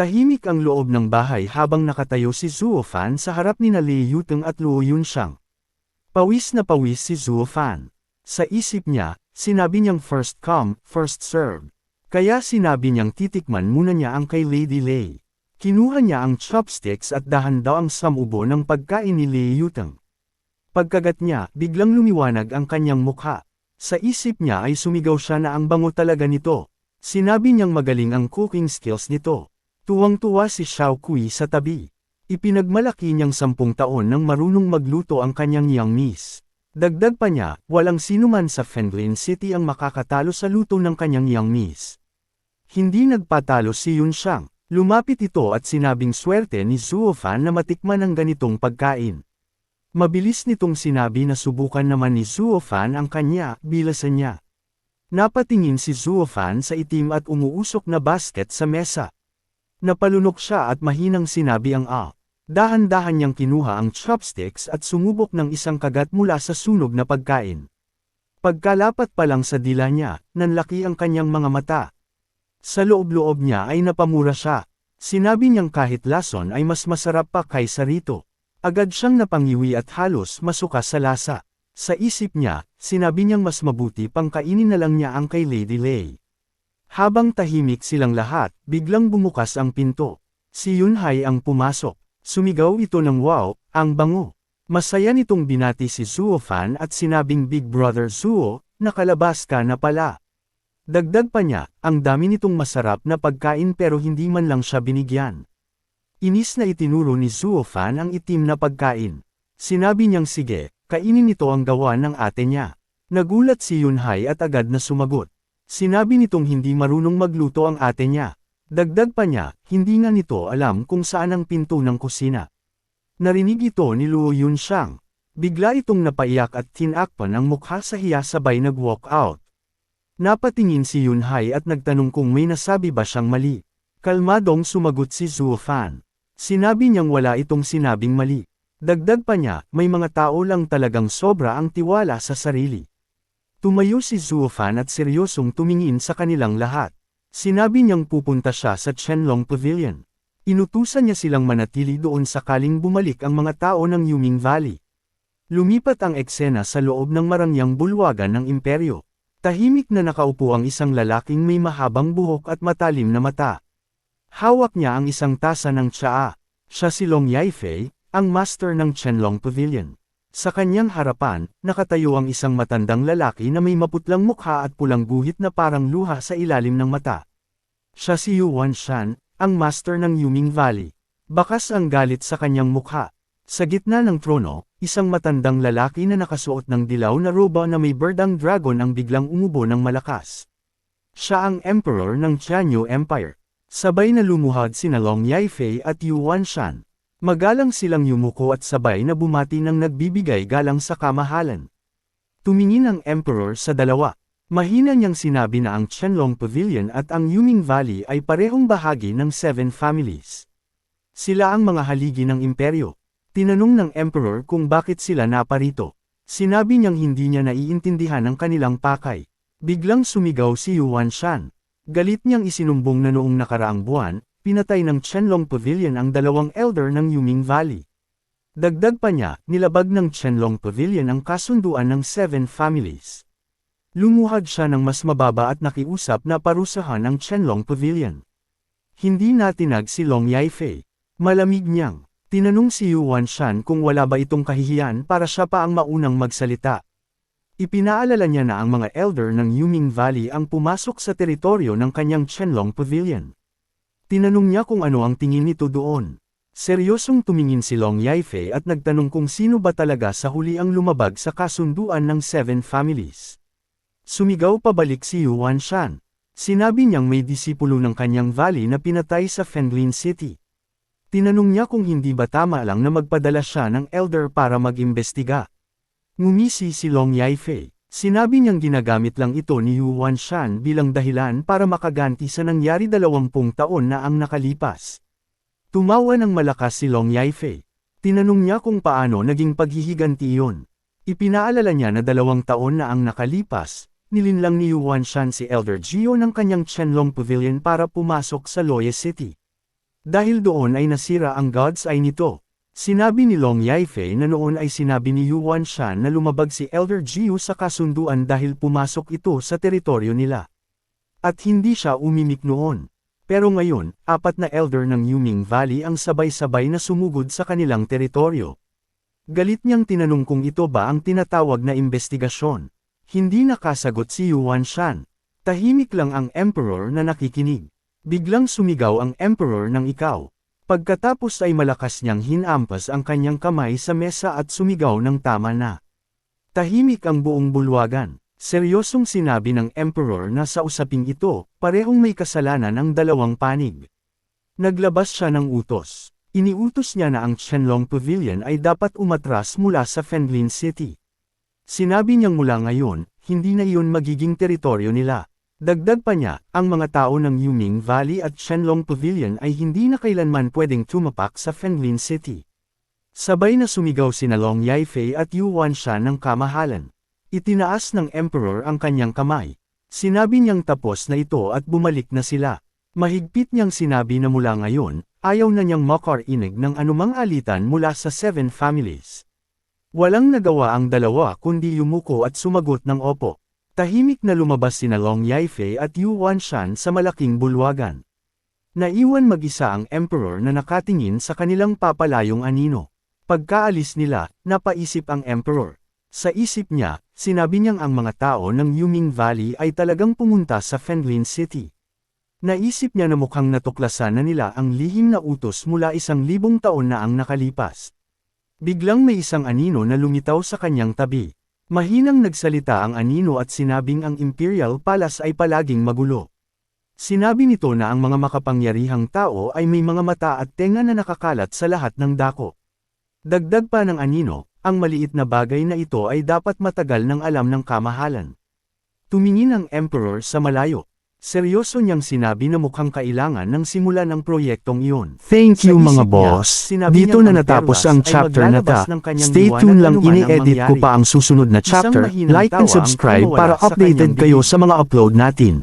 Tahimik ang loob ng bahay habang nakatayo si Zuo Fan sa harap ni Li Yuteng at Luo Yunxiang. Pawis na pawis si Zuo Fan. Sa isip niya, sinabi niyang first come, first serve. Kaya sinabi niyang titikman muna niya ang kay Lady Lei. Kinuha niya ang chopsticks at dahan daw ang samubo ng pagkain ni Li Yuteng. Pagkagat niya, biglang lumiwanag ang kanyang mukha. Sa isip niya ay sumigaw siya na ang bango talaga nito. Sinabi niyang magaling ang cooking skills nito. Tuwang-tuwa si Xiao Kui sa tabi. Ipinagmalaki niyang 10 taon nang marunong magluto ang kanyang young miss. Dagdag pa niya, walang sinuman sa Fenglin City ang makakatalo sa luto ng kanyang young miss. Hindi nagpatalo si Yunxiang. Lumapit ito at sinabing swerte ni Zuo Fan na matikman ang ganitong pagkain. Mabilis nitong sinabi na subukan naman ni Zuo Fan ang kanya, bilasan niya. Napatingin si Zuo Fan sa itim at umuusok na basket sa mesa. Napalunok siya at mahinang sinabi ang Dahan-dahan niyang kinuha ang chopsticks at sumubok ng isang kagat mula sa sunog na pagkain. Pagkalapat pa lang sa dila niya, nanlaki ang kanyang mga mata. Sa loob-loob niya ay napamura siya. Sinabi niyang kahit lason ay mas masarap pa kaysa rito. Agad siyang napangiwi at halos masuka sa lasa. Sa isip niya, sinabi niyang mas mabuti pang kainin na lang niya ang kay Lady Lei. Habang tahimik silang lahat, biglang bumukas ang pinto. Si Yunhai ang pumasok. Sumigaw ito ng wow, ang bango. Masaya nitong binati si Zuo Fan at sinabing Big Brother Zuo, nakalabas ka na pala. Dagdag pa niya, ang dami nitong masarap na pagkain pero hindi man lang siya binigyan. Inis na itinuro ni Zuo Fan ang itim na pagkain. Sinabi niyang sige, kainin nito ang gawa ng ate niya. Nagulat si Yunhai at agad na sumagot. Sinabi nitong hindi marunong magluto ang ate niya. Dagdag pa niya, hindi nga nito alam kung saan ang pinto ng kusina. Narinig ito ni Luo Yunxiang. Bigla itong napaiyak at tinakpan ang mukha sa hiya sabay nag-walk out. Napatingin si Yunhai at nagtanong kung may nasabi ba siyang mali. Kalmadong sumagot si Zuo Fan. Sinabi niyang wala itong sinabing mali. Dagdag pa niya, may mga tao lang talagang sobra ang tiwala sa sarili. Tumayo si Zuo Fan at seryosong tumingin sa kanilang lahat. Sinabi niyang pupunta siya sa Qianlong Pavilion. Inutusan niya silang manatili doon sakaling bumalik ang mga tao ng Yuming Valley. Lumipat ang eksena sa loob ng marangyang bulwagan ng imperyo. Tahimik na nakaupo ang isang lalaking may mahabang buhok at matalim na mata. Hawak niya ang isang tasa ng tsaa. Siya si Long Yaifei, ang master ng Qianlong Pavilion. Sa kanyang harapan, nakatayo ang isang matandang lalaki na may maputlang mukha at pulang guhit na parang luha sa ilalim ng mata. Siya si Yu Wanshan, ang master ng Yuming Valley. Bakas ang galit sa kanyang mukha. Sa gitna ng trono, isang matandang lalaki na nakasuot ng dilaw na roba na may birdang dragon ang biglang umubo ng malakas. Siya ang emperor ng Qianyu Empire. Sabay na lumuhad sina Long Yaifei at Yu Wanshan. Magalang silang yumuko at sabay na bumati ng nagbibigay galang sa kamahalan. Tumingin ang emperor sa dalawa. Mahina niyang sinabi na ang Qianlong Pavilion at ang Yuming Valley ay parehong bahagi ng 7 families. Sila ang mga haligi ng imperyo. Tinanong ng emperor kung bakit sila naparito. Sinabi niyang hindi niya naiintindihan ang kanilang pakay. Biglang sumigaw si Yu Wanshan. Galit niyang isinumbong na noong nakaraang buwan, pinatay ng Qianlong Pavilion ang 2 elder ng Yuming Valley. Dagdag pa niya, nilabag ng Qianlong Pavilion ang kasunduan ng 7 families. Lumuhad siya ng mas mababa at nakiusap na parusahan ang Qianlong Pavilion. Hindi natinag si Long Yaifei. Malamig niyang tinanong si Yu Wanshan kung wala ba itong kahihiyan para siya pa ang maunang magsalita. Ipinaalala niya na ang mga elder ng Yuming Valley ang pumasok sa teritoryo ng kanyang Qianlong Pavilion. Tinanong niya kung ano ang tingin nito doon. Seryosong tumingin si Long Yaifei at nagtanong kung sino ba talaga sa huli ang lumabag sa kasunduan ng 7 families. Sumigaw pabalik si Yu Wanshan. Sinabi niyang may disipulo ng kanyang valley na pinatay sa Fenglin City. Tinanong niya kung hindi ba tama lang na magpadala siya ng elder para mag-imbestiga. Ngumisi si Long Yaifei. Sinabi niyang ginagamit lang ito ni Yu Wanshan bilang dahilan para makaganti sa nangyari 20 taon na ang nakalipas. Tumawa ng malakas si Long Yaifei. Tinanong niya kung paano naging paghihiganti iyon. Ipinaalala niya na 2 taon na ang nakalipas, nilinlang ni Yu Wanshan si Elder Gio ng kanyang Qianlong Pavilion para pumasok sa Loye City. Dahil doon ay nasira ang God's Eye nito. Sinabi ni Long Yaifei na noon ay sinabi ni Yuan Shan na lumabag si Elder Jiu sa kasunduan dahil pumasok ito sa teritoryo nila. At hindi siya umimik noon. Pero ngayon, 4 na elder ng Yuming Valley ang sabay-sabay na sumugod sa kanilang teritoryo. Galit niyang tinanong kung ito ba ang tinatawag na investigasyon. Hindi nakasagot si Yuan Shan. Tahimik lang ang emperor na nakikinig. Biglang sumigaw ang emperor ng ikaw. Pagkatapos ay malakas niyang hinampas ang kanyang kamay sa mesa at sumigaw ng tama na. Tahimik ang buong bulwagan. Seryosong sinabi ng emperor na sa usaping ito, parehong may kasalanan ang dalawang panig. Naglabas siya ng utos. Iniutos niya na ang Qianlong Pavilion ay dapat umatras mula sa Fenglin City. Sinabi niyang mula ngayon, hindi na iyon magiging teritoryo nila. Dagdag pa niya, ang mga tao ng Yuming Valley at Qianlong Pavilion ay hindi na kailanman pwedeng tumapak sa Fenglin City. Sabay na sumigaw sina Long Yaifei at Yuan Shan ng kamahalan. Itinaas ng emperor ang kanyang kamay. Sinabi niyang tapos na ito at bumalik na sila. Mahigpit niyang sinabi na mula ngayon, ayaw na niyang makarinig ng anumang alitan mula sa 7 families. Walang nagawa ang dalawa kundi yumuko at sumagot ng opo. Tahimik na lumabas sina Long Yaifei at Yuan Shan sa malaking bulwagan. Naiwan mag-isa ang emperor na nakatingin sa kanilang papalayong anino. Pagkaalis nila, napaisip ang emperor. Sa isip niya, sinabi niyang ang mga tao ng Yuming Valley ay talagang pumunta sa Fenglin City. Naisip niya na mukhang natuklasan na nila ang lihim na utos mula 1,000 taon na ang nakalipas. Biglang may isang anino na lumitaw sa kanyang tabi. Mahinang nagsalita ang anino at sinabing ang Imperial Palace ay palaging magulo. Sinabi nito na ang mga makapangyarihang tao ay may mga mata at tenga na nakakalat sa lahat ng dako. Dagdag pa ng anino, ang maliit na bagay na ito ay dapat matagal ng alam ng kamahalan. Tumingin ang emperor sa malayo. Seryoso niyang sinabi na mukhang kailangan ng simulan ng proyektong iyon. Thank you mga boss. Dito na natapos ang chapter na ta. Stay tuned lang, ini-edit ko pa ang susunod na chapter. Like and subscribe para updated kayo sa mga upload natin.